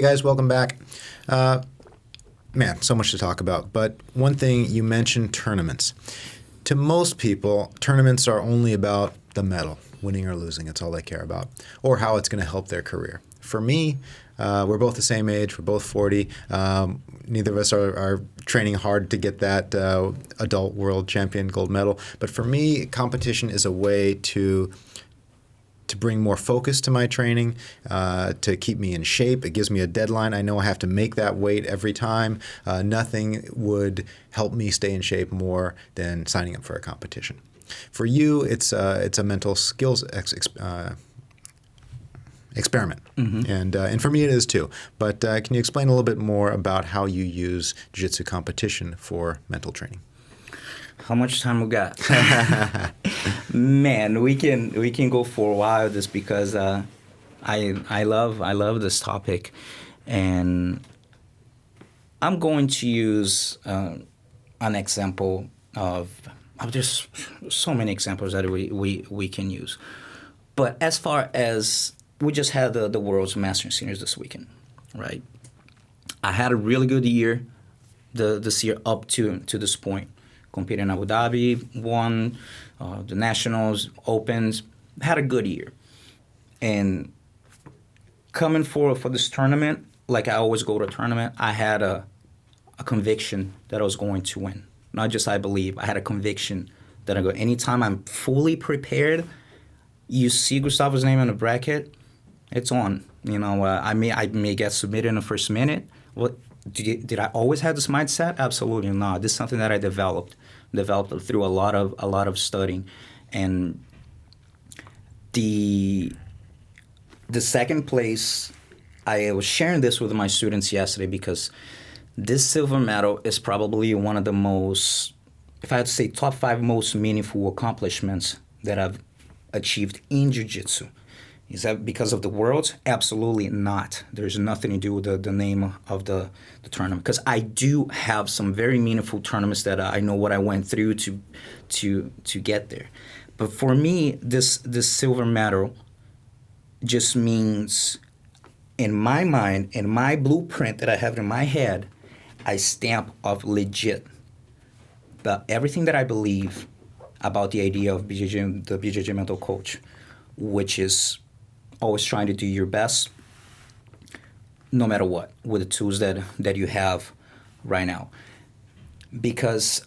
guys, welcome back. Man, so much to talk about. But one thing, you mentioned tournaments. To most people, tournaments are only about the medal, winning or losing. It's all they care about, or how it's going to help their career. For me, we're both the same age. We're both 40. Neither of us are training hard to get that adult world champion gold medal. But for me, competition is a way to bring more focus to my training, to keep me in shape. It gives me a deadline. I know I have to make that weight every time. Nothing would help me stay in shape more than signing up for a competition. For you, it's a mental skills experiment, and for me it is too. But can you explain a little bit more about how you use jiu-jitsu competition for mental training? How much time we got? Man, we can go for a while just because I love this topic, and I'm going to use an example of there's so many examples that we can use, but as far as we just had the World's Masters Seniors this weekend, right? I had a really good year this year up to this point. Competed in Abu Dhabi, won the Nationals, Opens, had a good year. And coming for this tournament, like I always go to a tournament, I had a conviction that I was going to win. Not just I believe, I had a conviction that anytime I'm fully prepared, you see Gustavo's name in the bracket, it's on. You know, I may get submitted in the first minute. What did I always have this mindset? Absolutely not. This is something that I developed through a lot of studying. And the second place, I was sharing this with my students yesterday because this silver medal is probably one of the most, if I had to say, top 5 most meaningful accomplishments that I've achieved in jiu-jitsu. Is that because of the Worlds? Absolutely not. There's nothing to do with the name of the tournament. Because I do have some very meaningful tournaments that I know what I went through to get there. But for me, this silver medal just means, in my mind, in my blueprint that I have in my head, I stamp of legit. But everything that I believe about the idea of BJJ, the BJJ mental coach, which is always trying to do your best, no matter what, with the tools that you have right now. Because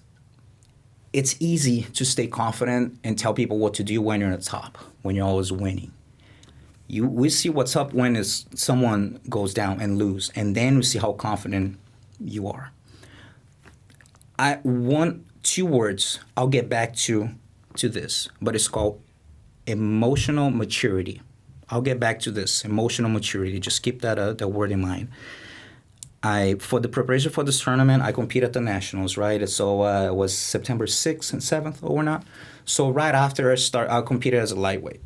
it's easy to stay confident and tell people what to do when you're at the top, when you're always winning. We see what's up when someone goes down and lose, and then we see how confident you are. I want 2 words. I'll get back to this, but it's called emotional maturity. I'll get back to this, emotional maturity. Just keep that word in mind. For the preparation for this tournament, I competed at the Nationals, right? So it was September 6th and 7th, or not. So right after I competed as a lightweight.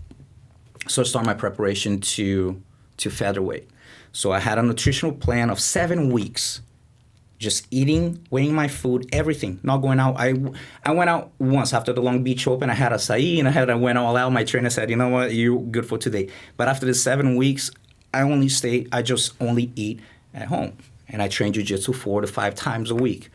So I started my preparation to featherweight. So I had a nutritional plan of 7 weeks. Just eating, weighing my food, everything, not going out. I went out once after the Long Beach Open. I had acai and I went all out. My trainer said, you know what, you're good for today. But after the 7 weeks, I just only eat at home. And I train jiu-jitsu 4 to 5 times a week.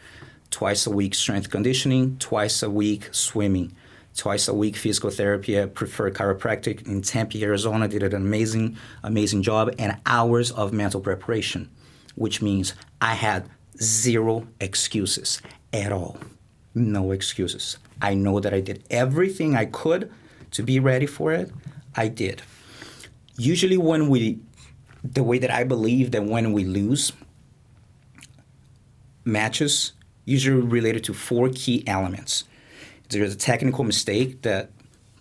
Twice a week strength conditioning, twice a week swimming, twice a week physical therapy. I prefer chiropractic in Tempe, Arizona. Did an amazing job, and hours of mental preparation, which means I had 0 excuses at all. No excuses. I know that I did everything I could to be ready for it. I did. Usually the way that I believe that when we lose matches, usually related to 4 key elements. There's a technical mistake,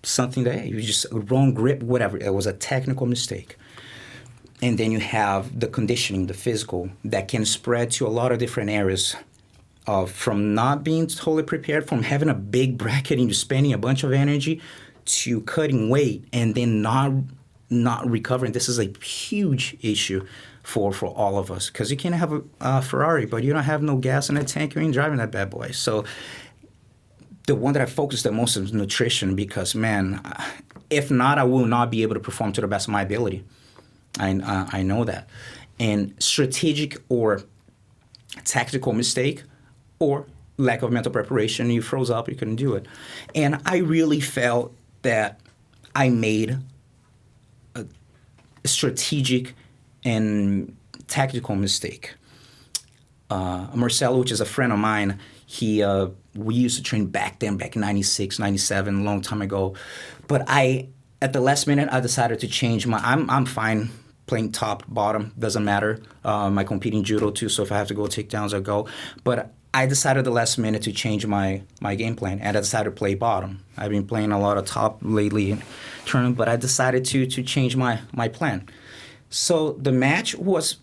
something that you just wrong grip, whatever. It was a technical mistake. And then you have the conditioning, the physical, that can spread to a lot of different areas, from not being totally prepared, from having a big bracket and you spending a bunch of energy, to cutting weight and then not recovering. This is a huge issue for all of us, because you can have a Ferrari, but you don't have no gas in the tank. You ain't driving that bad boy. So the one that I focus the most is nutrition, because, man, if not, I will not be able to perform to the best of my ability. I know that. and strategic or tactical mistake or lack of mental preparation, you froze up, you couldn't do it. And I really felt that I made a strategic and tactical mistake. Marcelo, which is a friend of mine, we used to train back then, back in 96, 97, a long time ago. But at the last minute, I decided to change I'm fine playing top, bottom, doesn't matter. I compete in judo too, so if I have to go takedowns, I'll go. But I decided the last minute to change my game plan, and I decided to play bottom. I've been playing a lot of top lately in tournament, but I decided to change my plan. So the match was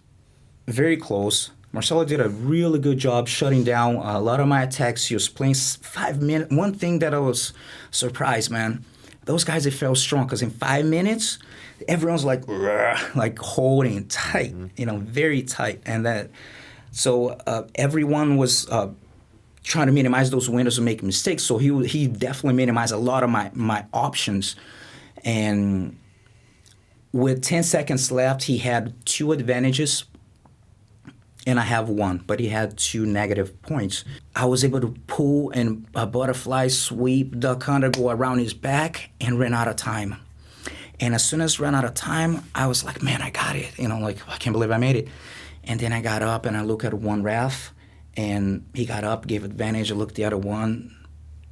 very close. Marcelo did a really good job shutting down a lot of my attacks. He was playing 5 minutes. One thing that I was surprised, man, those guys, they felt strong because in 5 minutes, everyone's like holding tight, very tight. And so everyone was trying to minimize those windows and make mistakes. So he definitely minimized a lot of my options. And with 10 seconds left, he had 2 advantages. And I have 1, but he had 2 negative points. I was able to pull and a butterfly sweep, duck under, go around his back, and ran out of time. And as soon as I ran out of time, I was like, man, I got it. I can't believe I made it. And then I got up and I looked at one ref, and he got up, gave advantage. I looked at the other one,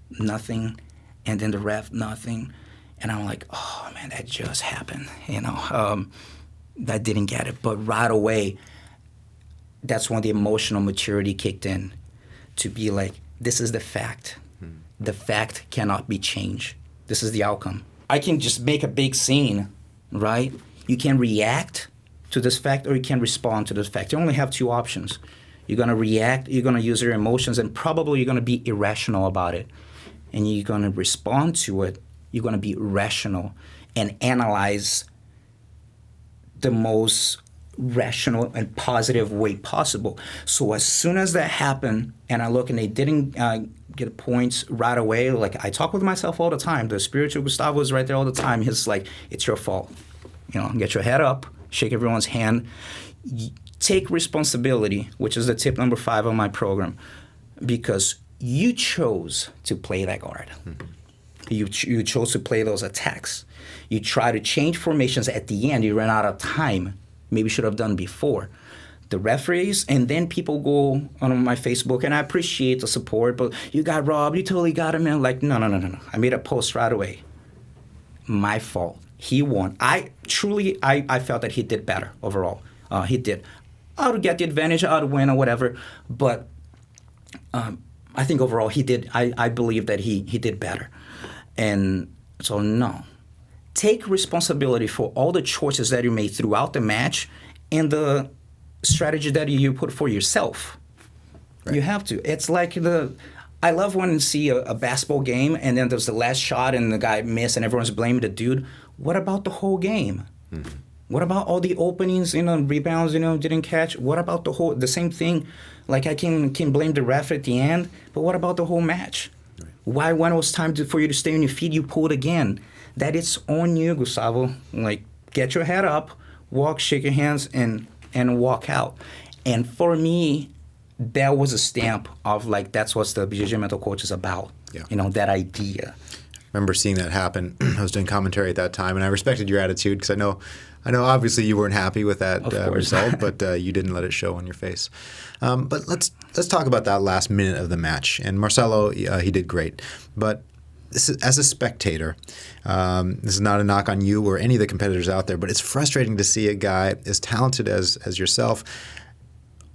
nothing. And then the ref, nothing. And I'm like, oh, man, that just happened. I didn't get it. But right away, that's when the emotional maturity kicked in to be like, this is the fact. The fact cannot be changed. This is the outcome. I can just make a big scene, right? You can react to this fact or you can respond to this fact. You only have 2 options. You're going to react, you're going to use your emotions, and probably you're going to be irrational about it. And you're going to respond to it. You're going to be rational and analyze the most rational and positive way possible. So as soon as that happened, and I look and they didn't get points right away, like I talk with myself all the time. The spiritual Gustavo is right there all the time. He's like, it's your fault. Get your head up, shake everyone's hand, take responsibility, which is the tip number 5 of my program, because you chose to play that guard. You chose to play those attacks. You try to change formations at the end. You ran out of time. Maybe should have done before. The referees, and then people go on my Facebook, and I appreciate the support, but you got robbed, you totally got him. And like, no. I made a post right away. My fault. He won. I felt that he did better overall. He did. I would get the advantage, I would win or whatever, but I think overall he did. I believe that he did better. And so no. Take responsibility for all the choices that you made throughout the match and the strategy that you put for yourself. Right. You have to. It's like I love when you see a basketball game and then there's the last shot and the guy missed and everyone's blaming the dude. What about the whole game? Mm-hmm. What about all the openings, rebounds, didn't catch? What about the same thing? Like I can blame the ref at the end, but what about the whole match? Right. Why, when it was time for you to stay on your feet, you pulled again? That it's on you, Gustavo. Like, get your head up, walk, shake your hands, and walk out. And for me, that was a stamp of, like, that's what the BJJ mental coach is about. Yeah. That idea. I remember seeing that happen. I was doing commentary at that time, and I respected your attitude because I know obviously you weren't happy with that result, but you didn't let it show on your face. But let's talk about that last minute of the match. And Marcelo, he did great. But as a spectator, this is not a knock on you or any of the competitors out there, but it's frustrating to see a guy as talented as yourself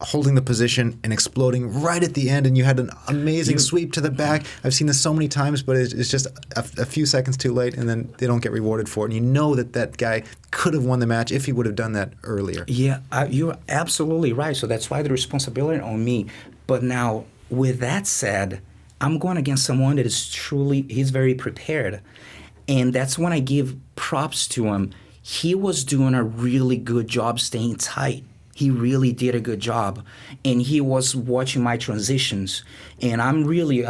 holding the position and exploding right at the end, and you had an amazing sweep to the back. I've seen this so many times, but it's just a few seconds too late, and then they don't get rewarded for it. And you know that guy could have won the match if he would have done that earlier. Yeah, you're absolutely right. So that's why the responsibility on me. But now, with that said, I'm going against someone that he's very prepared. And that's when I give props to him. He was doing a really good job staying tight. He really did a good job. And he was watching my transitions. And I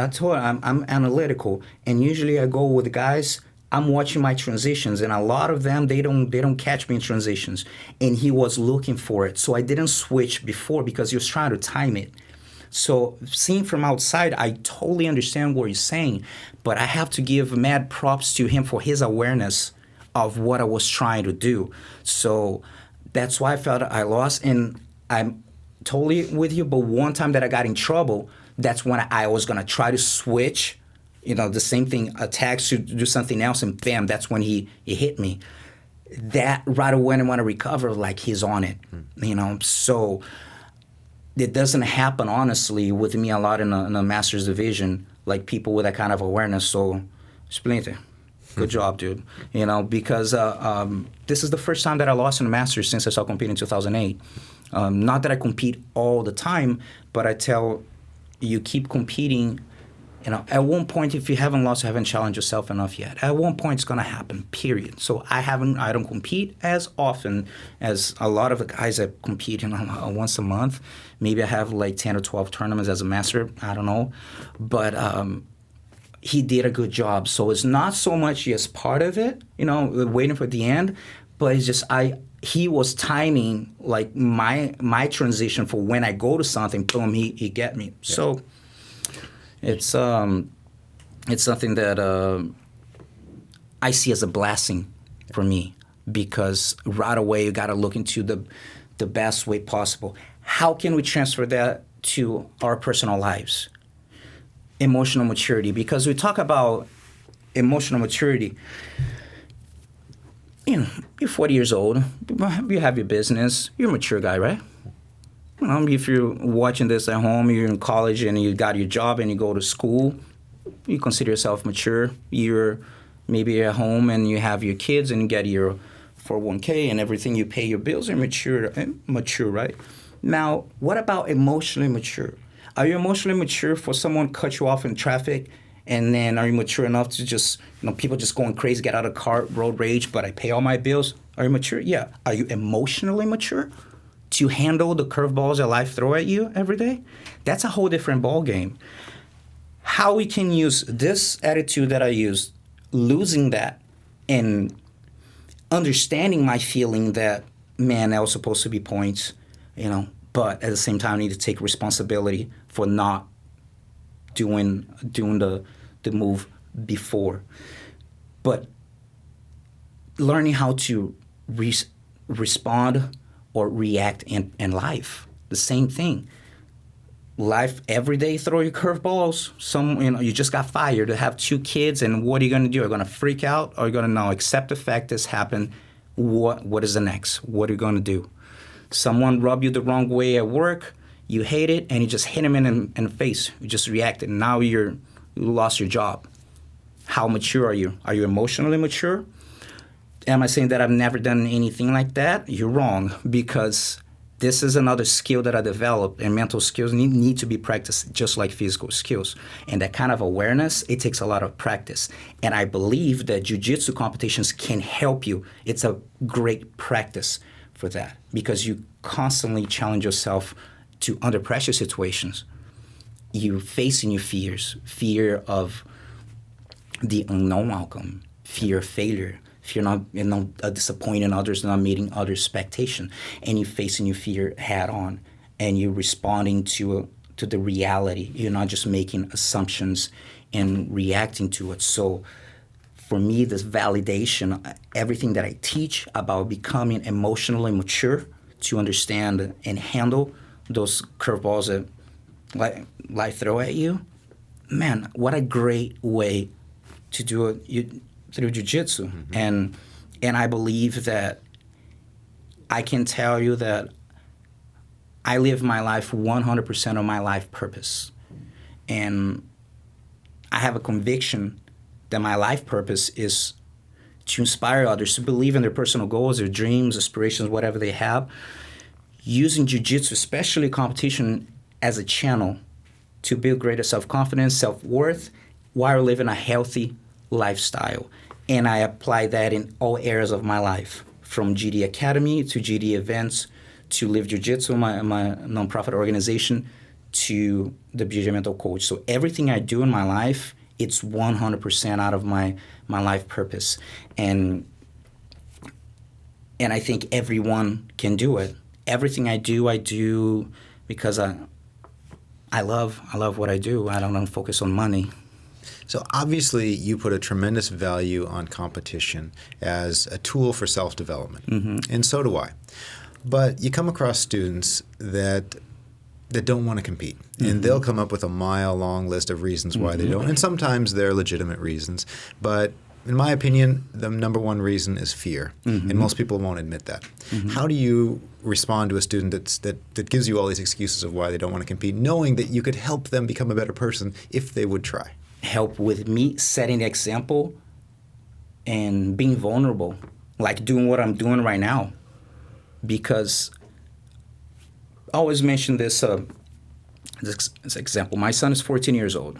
told him I'm analytical. And usually I go with guys I'm watching my transitions, and a lot of them they don't catch me in transitions. And he was looking for it, so I didn't switch before because he was trying to time it. So seeing from outside, I totally understand what he's saying, but I have to give mad props to him for his awareness of what I was trying to do. So that's why I felt I lost, and I'm totally with you. But one time that I got in trouble, that's when I was gonna try to switch. The same thing, attacks to do something else, and bam, that's when he hit me. That right away, when I want to recover, like he's on it, So it doesn't happen, honestly, with me a lot in the master's division, like people with that kind of awareness. So, explain. Good job, dude. Because this is the first time that I lost in the masters since I started competing in 2008. Not that I compete all the time, but I tell you keep competing. At one point, if you haven't lost, you haven't challenged yourself enough yet. At one point, it's going to happen, period. So I don't compete as often as a lot of the guys that compete once a month. Maybe I have like 10 or 12 tournaments as a master. I don't know. But he did a good job. So it's not so much as part of it, waiting for the end, but it's just he was timing like my transition for when I go to something, boom, he get me. Yeah. So it's something that I see as a blessing for me, because right away you got to look into the best way possible. How can we transfer that to our personal lives? Emotional maturity, because we talk about emotional maturity. You're 40 years old, you have your business, you're a mature guy, right? If you're watching this at home, you're in college and you got your job and you go to school, you consider yourself mature. You're maybe at home and you have your kids and you get your 401k and everything, you pay your bills, and mature, right? Now, what about emotionally mature? Are you emotionally mature for someone cut you off in traffic, and then are you mature enough to just, people just going crazy, get out of the car, road rage, but I pay all my bills? Are you mature? Yeah. Are you emotionally mature to handle the curveballs that life throw at you every day? That's a whole different ball game. How we can use this attitude that I used, losing that, and understanding my feeling that, man, that was supposed to be points, but at the same time I need to take responsibility for not doing the move before. But learning how to respond or react in life. The same thing. Life every day throw you curveballs. You just got fired to have 2 kids, and what are you going to do? Are you going to freak out, or are you going to now accept the fact this happened? What is the next? What are you going to do? Someone rubbed you the wrong way at work, you hate it, and you just hit him in the face. You just reacted. Now you lost your job. How mature are you? Are you emotionally mature? Am I saying that I've never done anything like that? You're wrong, because this is another skill that I developed, and mental skills need to be practiced just like physical skills. And that kind of awareness, it takes a lot of practice. And I believe that jiu-jitsu competitions can help you. It's a great practice for that, because you constantly challenge yourself to under pressure situations. You facing your fears, fear of the unknown outcome, fear of failure, fear not disappointing others, not meeting others' expectation, and you're facing your fear head on, and you're responding to the reality. You're not just making assumptions and reacting to it. So for me, this validation, everything that I teach about becoming emotionally mature to understand and handle those curveballs that life throw at you, man, what a great way to do it through jiu-jitsu. Mm-hmm. And I believe that I can tell you that I live my life 100% of my life purpose. And I have a conviction that my life purpose is to inspire others to believe in their personal goals, their dreams, aspirations, whatever they have, using jiu-jitsu, especially competition, as a channel to build greater self-confidence, self-worth, while living a healthy lifestyle. And I apply that in all areas of my life, from GD Academy to GD events to Live Jiu-Jitsu, my nonprofit organization, to the BJJ mental coach. So everything I do in my life it's 100% out of my life purpose. And I think everyone can do it. Everything I do because I love what I do. I don't focus on money. So obviously you put a tremendous value on competition as a tool for self-development, and so do I. But you come across students that don't want to compete, and they'll come up with a mile-long list of reasons why they don't, and sometimes they're legitimate reasons. But in my opinion, the number one reason is fear, and most people won't admit that. How do you respond to a student that gives you all these excuses of why they don't want to compete, knowing that you could help them become a better person if they would try? Help with me setting the example and being vulnerable, like doing what I'm doing right now. Because I always mention this example. My son is 14 years old.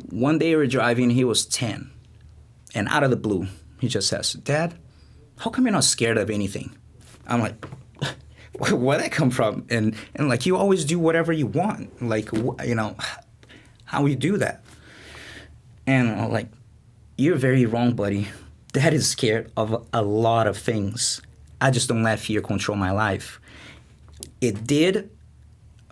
One day we were driving, he was 10. And out of the blue, he just says, "Dad, how come you're not scared of anything?" I'm like, where'd that come from? And like, you always do whatever you want. Like, how you do that? And I'm like, you're very wrong, buddy. Dad is scared of a lot of things. I just don't let fear control my life. It did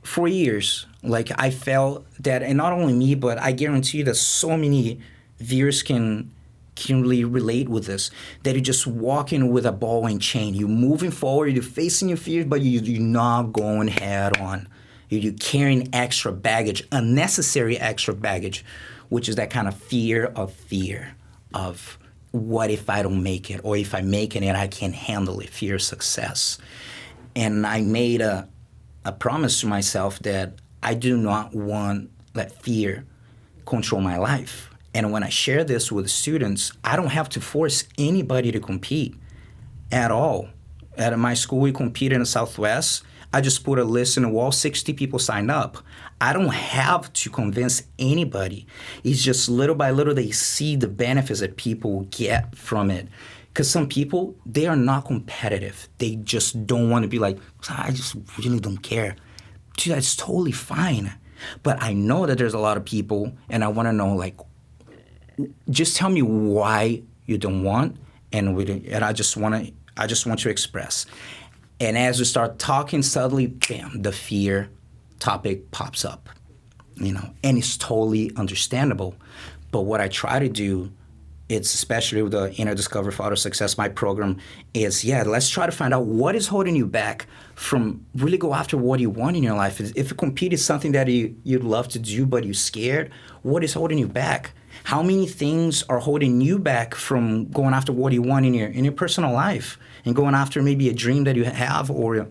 for years. Like, I felt that, and not only me, but I guarantee you that so many viewers can really relate with this, that you're just walking with a ball and chain. You're moving forward, you're facing your fears, but you're not going head on. You're carrying extra baggage, unnecessary extra baggage, which is that kind of fear of what if I don't make it, or if I make it and I can't handle it, fear of success. And I made a promise to myself that I do not want that fear control my life. And when I share this with students, I don't have to force anybody to compete at all. At my school, we compete in the Southwest. I just put a list in the wall, 60 people signed up. I don't have to convince anybody. It's just little by little they see the benefits that people get from it. Because some people, they are not competitive. They just don't want to be like, I just really don't care. Dude, that's totally fine. But I know that there's a lot of people, and I want to know, like, just tell me why you don't want, and I just want to express. And as we start talking, suddenly, bam, the fear topic pops up, and it's totally understandable. But what I try to do, it's especially with the Inner Discover Father Success, my program, is, let's try to find out what is holding you back from really go after what you want in your life. If compete is something that you'd love to do, but you're scared, what is holding you back? How many things are holding you back from going after what you want in your personal life and going after maybe a dream that you have or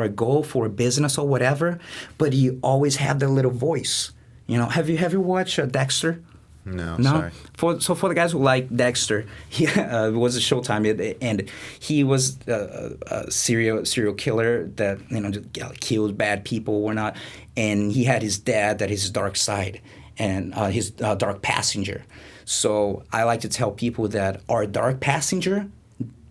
a goal for a business or whatever, but you always have that little voice. Have you watched Dexter? No, sorry. For the guys who like Dexter, it was a Showtime, and he was a serial killer that just killed bad people or not, and he had his dad that is his dark side and his dark passenger. So I like to tell people that our dark passenger,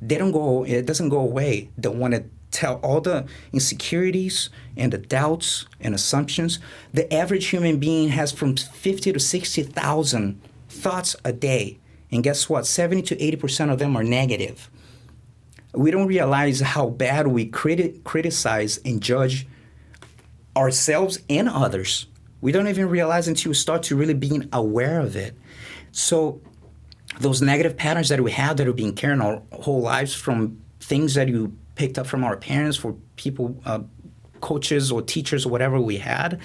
it doesn't go away. They want to tell all the insecurities and the doubts and assumptions. The average human being has from 50 to 60,000 thoughts a day. And guess what? 70 to 80% of them are negative. We don't realize how bad we criticize and judge ourselves and others. We don't even realize until we start to really being aware of it. So those negative patterns that we have that we've been carrying our whole lives from things that you picked up from our parents, for people, coaches or teachers or whatever we had,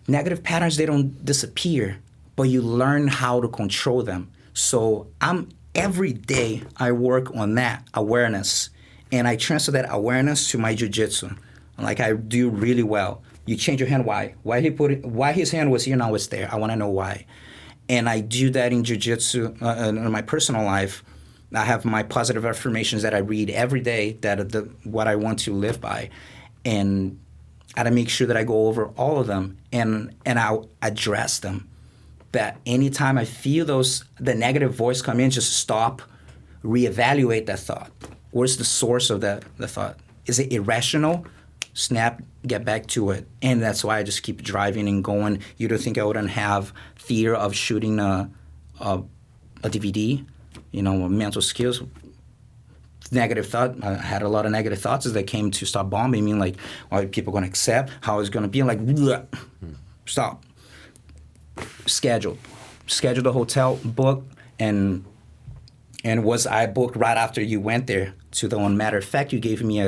negative patterns, they don't disappear, but you learn how to control them. So every day I work on that awareness, and I transfer that awareness to my jiu-jitsu. Like, I do really well. You change your hand, why? Why his hand was here, now it's there. I want to know why. And I do that in jiu-jitsu, in my personal life. I have my positive affirmations that I read every day, that are what I want to live by. And I make sure that I go over all of them and I'll address them. That anytime I feel the negative voice come in, just stop, reevaluate that thought. Where's the source of the thought? Is it irrational? snap, get back to it. And that's why I just keep driving and going. You don't think I wouldn't have fear of shooting a DVD, mental skills, negative thought. I had a lot of negative thoughts as they came to stop bombing me, like, are people going to accept? How is it going to be? I'm like, bleh. Stop. Schedule the hotel, book, and was I booked right after you went there to the one. Matter of fact, you gave me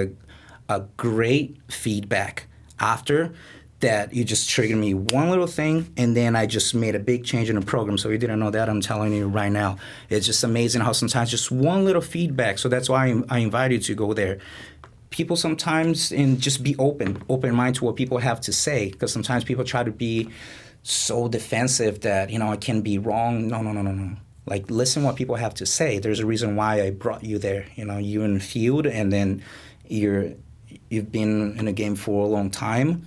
a great feedback after that. You just triggered me one little thing, and then I just made a big change in the program. So you didn't know that, I'm telling you right now. It's just amazing how sometimes just one little feedback. So that's why I invited you to go there. People sometimes, and just be open mind to what people have to say, because sometimes people try to be so defensive that, I can be wrong. No. Like, listen what people have to say. There's a reason why I brought you there. You're in the field, and then you've been in the game for a long time,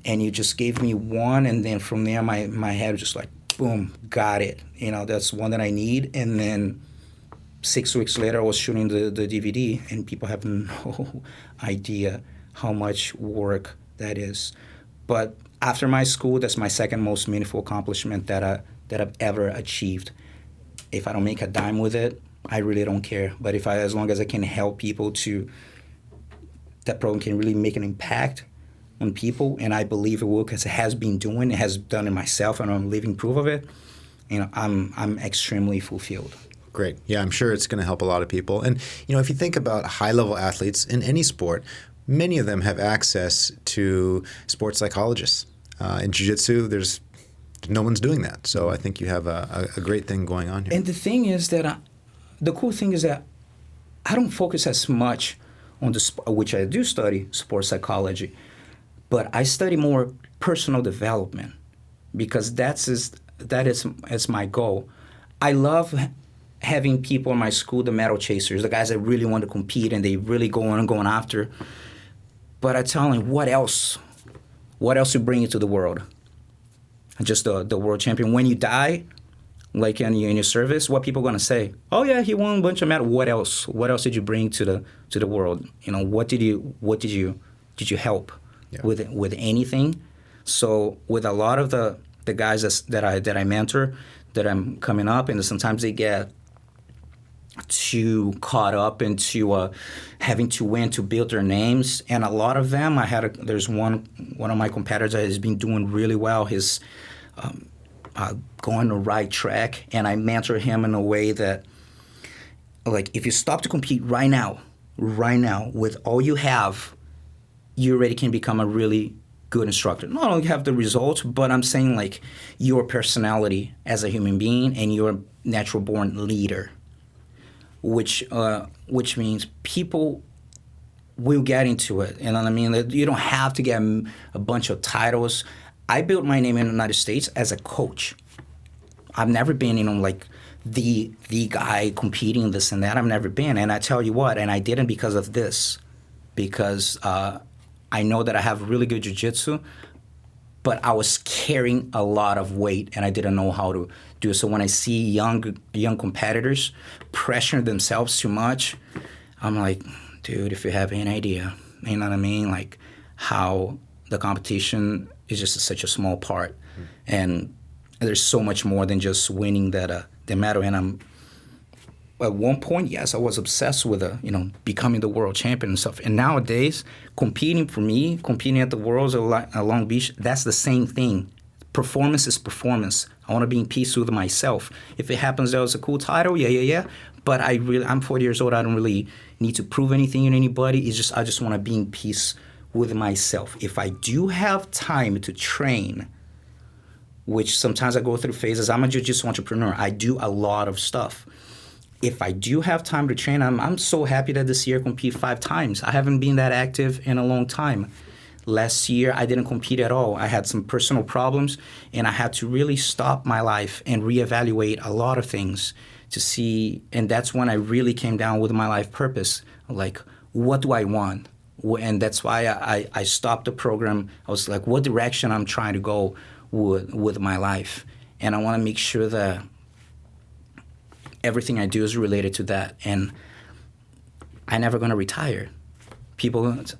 and you just gave me one, and then from there my head was just like, boom, got it. That's one that I need. And then 6 weeks later, I was shooting the DVD, and people have no idea how much work that is. But after my school, that's my second most meaningful accomplishment that I've ever achieved. If I don't make a dime with it, I really don't care. But as long as I can help people that program can really make an impact on people, and I believe it will, because it has done it myself, and I'm living proof of it. I'm extremely fulfilled. Great. Yeah, I'm sure it's going to help a lot of people. And, if you think about high-level athletes in any sport, many of them have access to sports psychologists. In Jiu-jitsu, no one's doing that. So I think you have a great thing going on here. And the thing is that, the cool thing is that I don't focus as much on which I do study sports psychology, but I study more personal development, because that is my goal. I love having people in my school, the medal chasers, the guys that really want to compete and they really going after. But I tell them, what else? What else you bring into the world? Just the world champion. When you die, like in your service, what people going to say? Oh yeah, he won a bunch of medals. What else? What else did you bring to the world? What did you help with anything? So with a lot of the guys that I mentor, that I'm coming up, and sometimes they get too caught up into having to win to build their names, and a lot of them, there's one of my competitors that has been doing really well. He's going the right track, and I mentor him in a way that, like, if you stop to compete right now with all you have, you already can become a really good instructor. Not only have the results, but I'm saying, like, your personality as a human being and your natural born leader, which means people will get into it. You know what I mean? You don't have to get a bunch of titles. I built my name in the United States as a coach. I've never been, like, the guy competing this and that. I've never been. And I tell you what, and I didn't because of this. Because I know that I have really good jiu-jitsu, but I was carrying a lot of weight, and I didn't know how to do it. So when I see young competitors pressuring themselves too much, I'm like, dude, if you have any idea, you know what I mean? Like, how the competition is just such a small part. And there's so much more than just winning the medal. And at one point, yes, I was obsessed with becoming the world champion and stuff. And nowadays, competing at the Worlds at Long Beach, that's the same thing. Performance is performance. I want to be in peace with myself. If it happens that was a cool title, yeah. But I'm 40 years old. I don't really need to prove anything to anybody. I just want to be in peace with myself. If I do have time to train, which sometimes I go through phases. I'm a jiu-jitsu entrepreneur. I do a lot of stuff. If I do have time to train, I'm so happy that this year I compete 5 times. I haven't been that active in a long time. Last year, I didn't compete at all. I had some personal problems, and I had to really stop my life and reevaluate a lot of things to see. And that's when I really came down with my life purpose. Like, what do I want? And that's why I stopped the program. I was like, what direction I'm trying to go with my life? And I want to make sure that everything I do is related to that. And I'm never going to retire.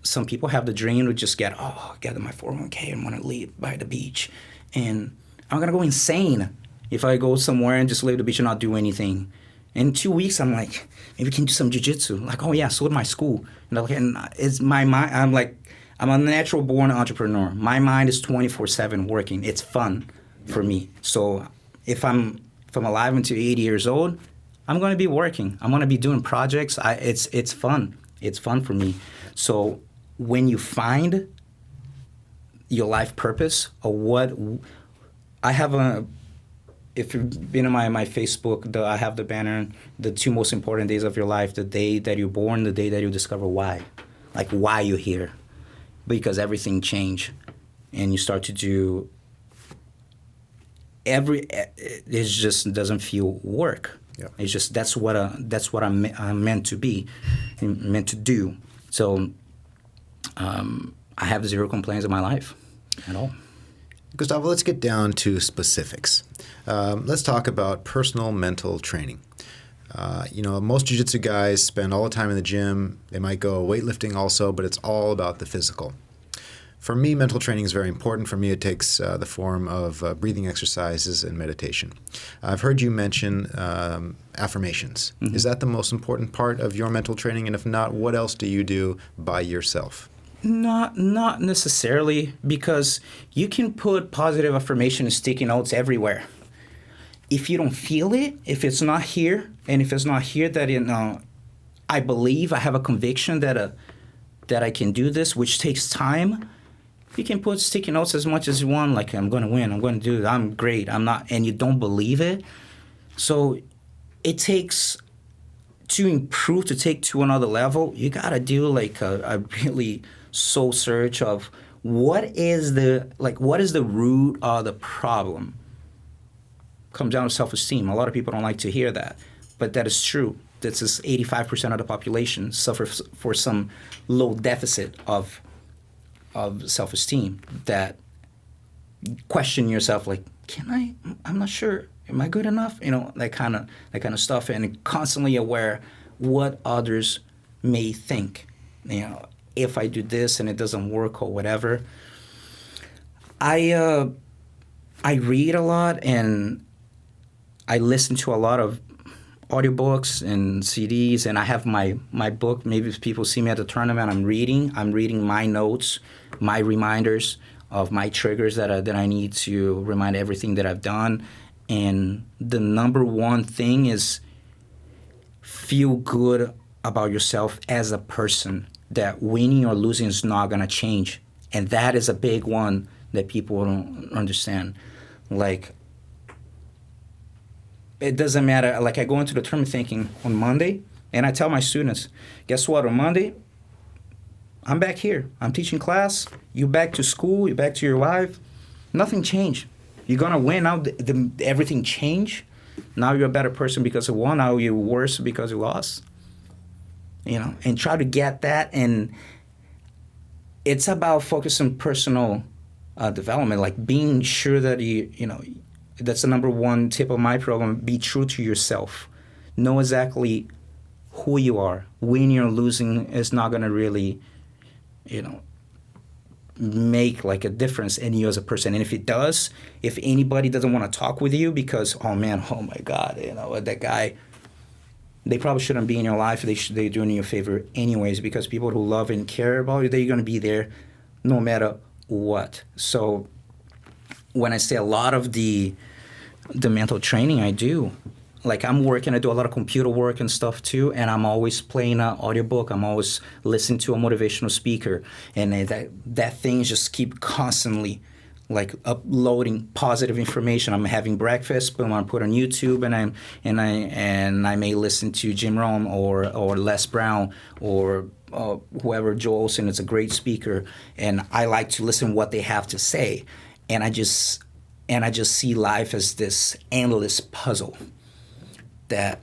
Some people have the dream to just get my 401k and want to live by the beach, and I'm gonna go insane if I go somewhere and just live at the beach and not do anything. In 2 weeks, I'm like, maybe we can do some jiu-jitsu. Like, oh yeah, so did my school. And it's my mind. I'm a natural born entrepreneur. My mind is 24/7 working. It's fun for me. So if I'm alive until 80 years old, I'm going to be working. I'm going to be doing projects. It's fun. It's fun for me. So when you find your life purpose, or what I have if you've been on my Facebook, I have the banner, the 2 most important days of your life: the day that you're born, the day that you discover why, like why you're here, because everything changed, and you start to do it just doesn't feel work. Yeah. It's just that's what I'm meant to be, meant to do. So I have 0 complaints in my life at all. Gustavo, let's get down to specifics. Let's talk about personal mental training. Most jiu-jitsu guys spend all the time in the gym. They might go weightlifting also, but it's all about the physical. For me, mental training is very important. For me, it takes the form of breathing exercises and meditation. I've heard you mention affirmations. Mm-hmm. Is that the most important part of your mental training? And if not, what else do you do by yourself? Not necessarily, because you can put positive affirmation and sticky notes everywhere. If you don't feel it, if it's not here, and if it's not here that I believe, I have a conviction that I can do this, which takes time. You can put sticky notes as much as you want, like I'm going to win, I'm going to do it, I'm great, I'm not, and you don't believe it. So it takes, to improve, to take to another level, you got to do like a really soul search of what is the root of the problem. Comes down to self-esteem. A lot of people don't like to hear that, but that is true. This is 85% of the population suffers for some low deficit of self-esteem, that question yourself, like, I'm not sure, am I good enough? That kind of stuff, and constantly aware what others may think. If I do this and it doesn't work or whatever. I read a lot, and I listen to a lot of audiobooks and CDs, and I have my book. Maybe if people see me at the tournament, I'm reading my notes, my reminders of my triggers that I need to remind everything that I've done. And the number one thing is feel good about yourself as a person, that winning or losing is not going to change. And that is a big one that people don't understand. Like, it doesn't matter. Like, I go into the tournament thinking on Monday, and I tell my students, guess what? On Monday, I'm back here. I'm teaching class. You back to school. You back to your wife. Nothing changed. You're going to win. Now everything changed. Now you're a better person because you won. Now you're worse because you lost. And try to get that. And it's about focusing personal development, like being sure that that's the number one tip of my program. Be true to yourself. Know exactly who you are. Winning or losing is not going to really, make like a difference in you as a person. And if it does, if anybody doesn't want to talk with you because, oh my God, that guy, they probably shouldn't be in your life. They're doing you a favor anyways, because people who love and care about you, they're going to be there no matter what. So when I say a lot of the mental training I do, like I do a lot of computer work and stuff too, and I'm always playing an audiobook. I'm always listening to a motivational speaker, and that thing just keep constantly like uploading positive information. I'm having breakfast, but I put on YouTube, and I may listen to Jim Rohn or Les Brown or whoever. Joel Olsen is a great speaker, and I like to listen to what they have to say, and I just see life as this endless puzzle. That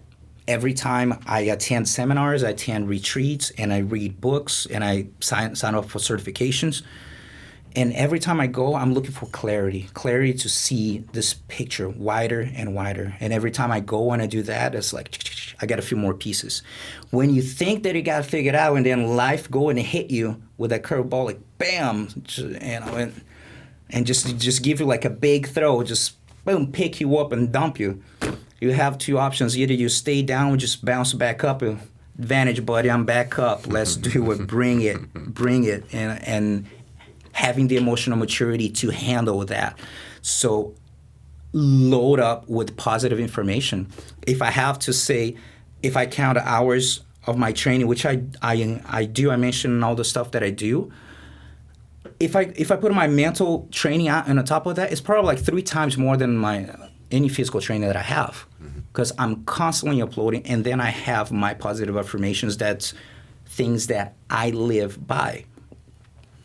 every time I attend seminars, I attend retreats, and I read books, and I sign up for certifications, And every time I go, I'm looking for clarity to see this picture wider and wider. And every time I go and I do that, it's like, I got a few more pieces. When you think that you got it figured out and then life go and hit you with that curveball, like bam, and just give you like a big throw, just boom, pick you up and dump you. You have two options. Either you stay down or just bounce back up. Advantage, buddy, I'm back up. Let's do it. Bring it. And having the emotional maturity to handle that. So load up with positive information. If I have to say, if I count the hours of my training, which I do, I mentioned all the stuff that I do. If I put my mental training out on the top of that, it's probably like 3 times more than any physical training that I have, because I'm constantly uploading, and then I have my positive affirmations. That's things that I live by,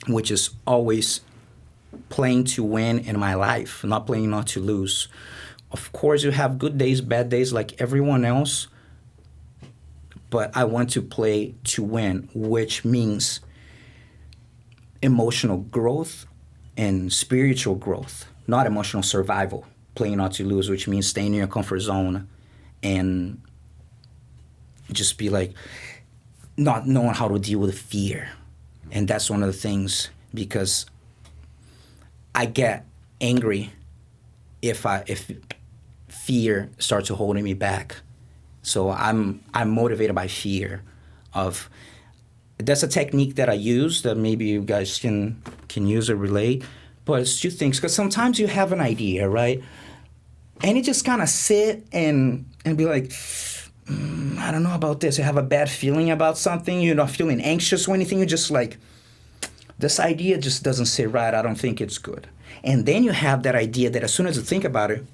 which is always playing to win in my life, not playing not to lose. Of course, you have good days, bad days like everyone else, but I want to play to win, which means emotional growth and spiritual growth, not emotional survival. Playing not to lose, which means staying in your comfort zone and just be like not knowing how to deal with fear. And that's one of the things, because I get angry if fear starts holding me back. So I'm motivated by fear. That's a technique that I use that maybe you guys can use or relate. But it's 2 things, because sometimes you have an idea, right? And you just kind of sit and be like, I don't know about this. You have a bad feeling about something. You're not feeling anxious or anything. You're just like, this idea just doesn't sit right. I don't think it's good. And then you have that idea that as soon as you think about it,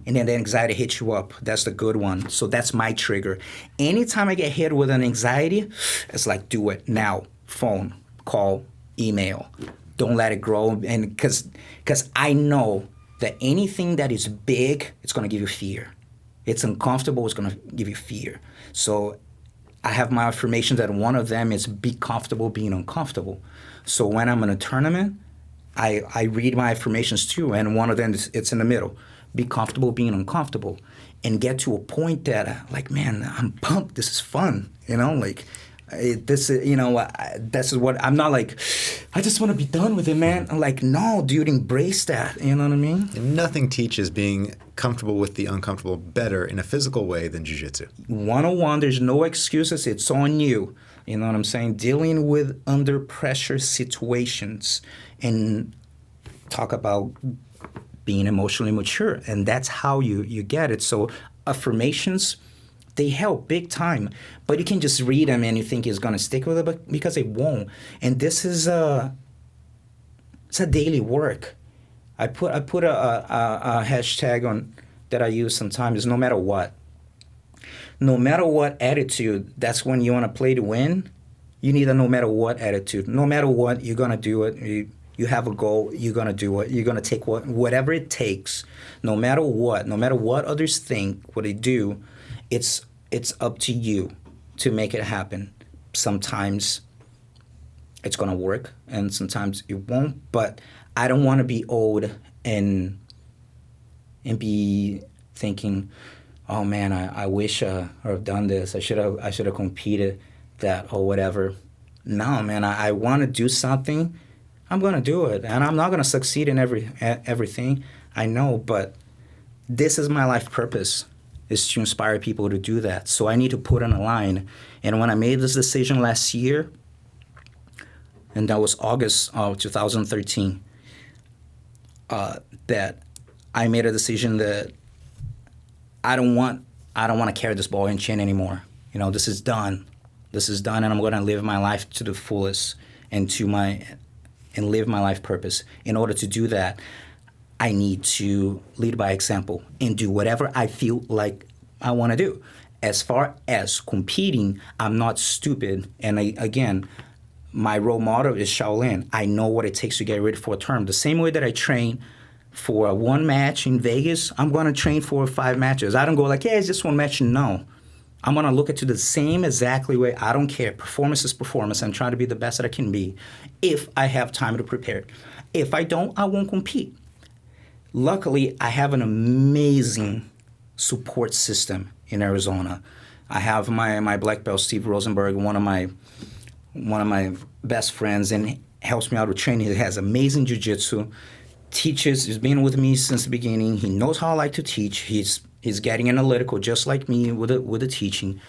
and then the anxiety hits you up. That's the good one. So that's my trigger. Anytime I get hit with an anxiety, it's like, do it now. Phone, call, email. Don't let it grow. And because I know that anything that is big, it's going to give you fear. It's uncomfortable, it's going to give you fear. So I have my affirmations, that one of them is be comfortable being uncomfortable. So when I'm in a tournament, I read my affirmations too, and one of them it's in the middle. Be comfortable being uncomfortable, and get to a point that like, man, I'm pumped. This is fun, like. This is what I'm not like, I just want to be done with it, man. I'm like, no, dude, embrace that. You know what I mean? And nothing teaches being comfortable with the uncomfortable better in a physical way than jiu-jitsu. 101, there's no excuses. It's on you. You know what I'm saying? Dealing with under pressure situations, and talk about being emotionally mature. And that's how you get it. So affirmations, they help big time, but you can just read them and you think it's gonna stick with it, but because it won't. And this is it's a daily work. I put a hashtag on that I use sometimes. No matter what attitude, that's when you want to play to win. You need a no matter what attitude. No matter what, you're gonna do it. You have a goal, you're gonna do it. You're gonna take whatever it takes. No matter what others think, what they do. It's up to you to make it happen. Sometimes it's going to work, and sometimes it won't. But I don't want to be old and be thinking, oh man, I wish I have done this. I should have competed that or whatever. No, man, I want to do something. I'm going to do it, and I'm not going to succeed in everything. I know, but this is my life purpose. Is to inspire people to do that. So I need to put on a line. And when I made this decision last year, and that was August of 2013, that I made a decision that I don't want to carry this ball and chain anymore. This is done. And I'm going to live my life to the fullest and live my life purpose. In order to do that, I need to lead by example and do whatever I feel like I want to do. As far as competing, I'm not stupid. And again, my role model is Shaolin. I know what it takes to get ready for a tournament. The same way that I train for one match in Vegas, I'm going to train for 5 matches. I don't go like, yeah, it's just one match. No. I'm going to look at you the same exactly way. I don't care. Performance is performance. I'm trying to be the best that I can be if I have time to prepare. If I don't, I won't compete. Luckily, I have an amazing support system in Arizona. I have my black belt, Steve Rosenberg, one of my best friends, and helps me out with training. He has amazing jiu-jitsu, teaches, he's been with me since the beginning. He knows how I like to teach. He's getting analytical just like me with the teaching.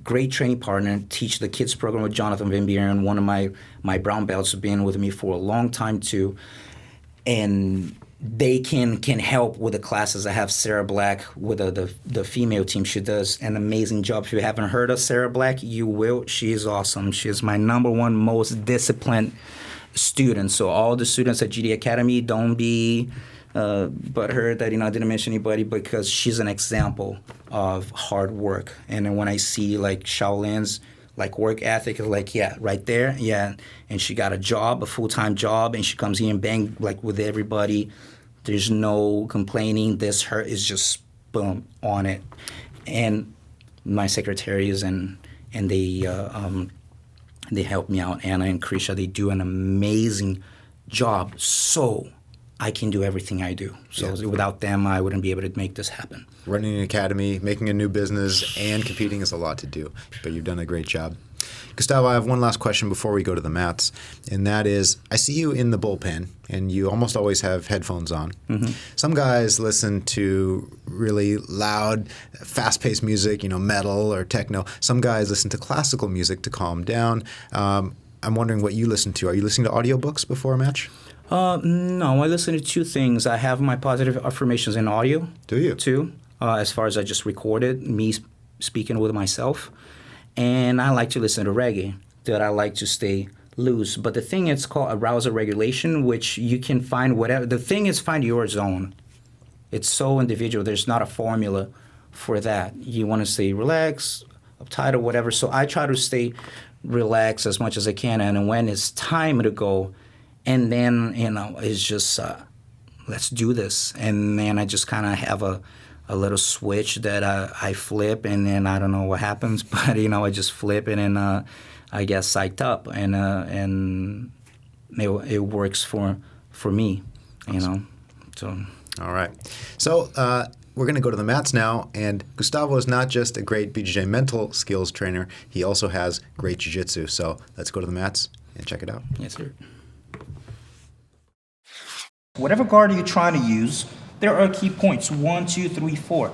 Great training partner. Teach the kids program with Jonathan Van Buren, one of my brown belts, have been with me for a long time too. And they can help with the classes. I have Sarah Black with the female team. She does an amazing job. If you haven't heard of Sarah Black, you will. She is awesome. She is my #1 most disciplined student. So all the students at GD Academy, don't be butthurt that I didn't mention anybody, because she's an example of hard work. And then when I see like Shaolin's like work ethic, is like, yeah, right there, yeah. And she got a job, a full-time job, and she comes here and bang like with everybody. There's no complaining. This, her is just boom on it. And my secretaries and they help me out. Anna and Krisha, they do an amazing job. So I can do everything I do. So without them, I wouldn't be able to make this happen. Running an academy, making a new business, and competing is a lot to do, but you've done a great job. Gustavo, I have one last question before we go to the mats, and that is, I see you in the bullpen, and you almost always have headphones on. Mm-hmm. Some guys listen to really loud, fast-paced music, metal or techno. Some guys listen to classical music to calm down. I'm wondering what you listen to. Are you listening to audiobooks before a match? No, I listen to two things. I have my positive affirmations in audio. Do you? Too, as far as I just recorded, me speaking with myself. And I like to listen to reggae, that I like to stay loose. But the thing is called arousal regulation, which you can find whatever. The thing is find your zone. It's so individual. There's not a formula for that. You want to stay relaxed, uptight, or whatever. So I try to stay relaxed as much as I can. And when it's time to go, and then, it's just, let's do this. And then I just kind of have a little switch that I flip, and then I don't know what happens, but, I just flip it, and I get psyched up, and it works for me, So. All right. So we're going to go to the mats now, and Gustavo is not just a great BJJ mental skills trainer, he also has great jiu-jitsu. So let's go to the mats and check it out. Yes, sir. Whatever guard you're trying to use, there are key points, 1, 2, 3, 4.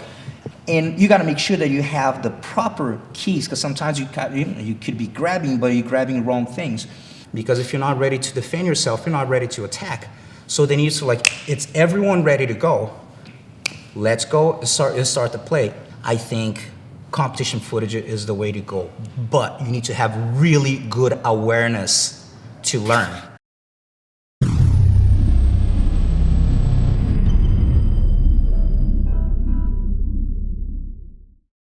And you got to make sure that you have the proper keys, because sometimes you could be grabbing, but you're grabbing wrong things. Because if you're not ready to defend yourself, you're not ready to attack. So then you need to, it's everyone ready to go. Let's go, let's start the play. I think competition footage is the way to go. But you need to have really good awareness to learn.